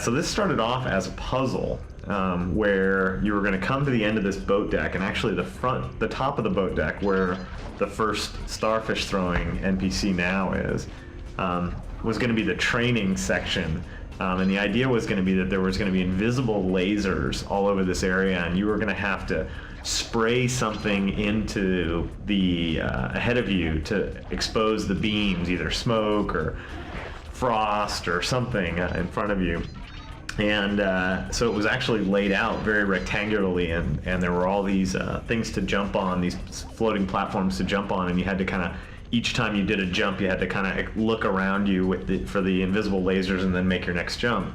so this started off as a puzzle where you were going to come to the end of this boat deck, and actually the top of the boat deck where the first starfish throwing NPC now is, was going to be the training section. And the idea was going to be that there was going to be invisible lasers all over this area, and you were going to have to spray something into the ahead of you to expose the beams, either smoke or frost or something in front of you. And so it was actually laid out very rectangularly, and there were all these things to jump on, these floating platforms to jump on, and you had to kind of, each time you did a jump, you had to kind of look around you for the invisible lasers and then make your next jump.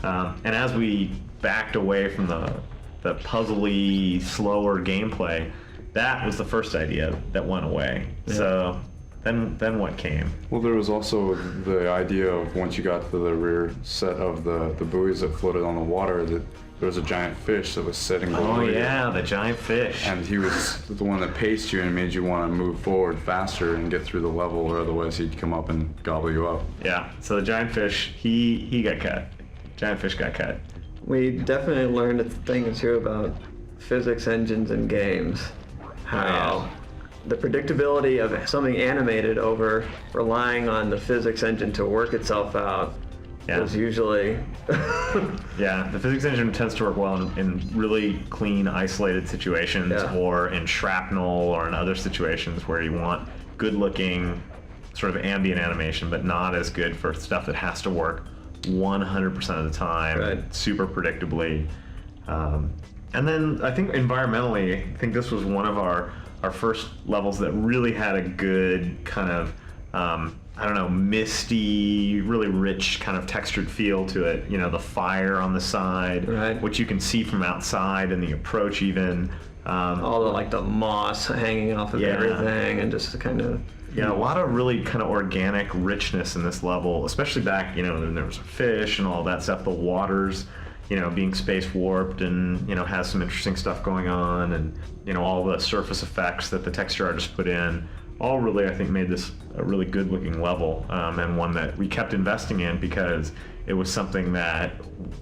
And as we backed away from the puzzly, slower gameplay, that was the first idea that went away. Yeah. So then what came? Well, there was also the idea of, once you got to the rear set of the buoys that floated on the water, that there was a giant fish that was sitting below you. Oh yeah, the giant fish. And he was the one that paced you and made you want to move forward faster and get through the level, or otherwise he'd come up and gobble you up. Yeah, so the giant fish, he got cut. Giant fish got cut. We definitely learned a thing or two about physics engines in games. How the predictability of something animated over relying on the physics engine to work itself out is usually... Yeah, the physics engine tends to work well in really clean, isolated situations, or in shrapnel, or in other situations where you want good-looking sort of ambient animation, but not as good for stuff that has to work 100% of the time, super predictably. And then I think environmentally, I think this was one of our first levels that really had a good kind of, I don't know, misty, really rich kind of textured feel to it. You know, the fire on the side, which you can see from outside, and the approach even. All the, like, the moss hanging off of everything, and just kind of... Yeah, a lot of really kind of organic richness in this level, especially back, you know, when there was fish and all that stuff, the waters, you know, being space warped, and, you know, has some interesting stuff going on, and, you know, all the surface effects that the texture artists put in, all really, I think, made this a really good looking level, and one that we kept investing in because it was something that,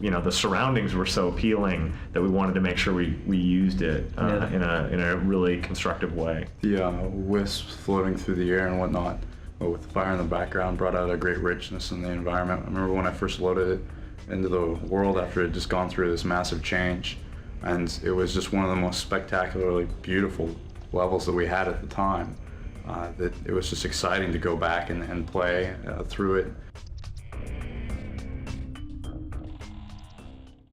you know, the surroundings were so appealing that we wanted to make sure we used it in a really constructive way. The wisps floating through the air and whatnot, with the fire in the background, brought out a great richness in the environment. I remember when I first loaded it into the world after it had just gone through this massive change, and it was just one of the most spectacularly beautiful levels that we had at the time. That it was just exciting to go back and play through it.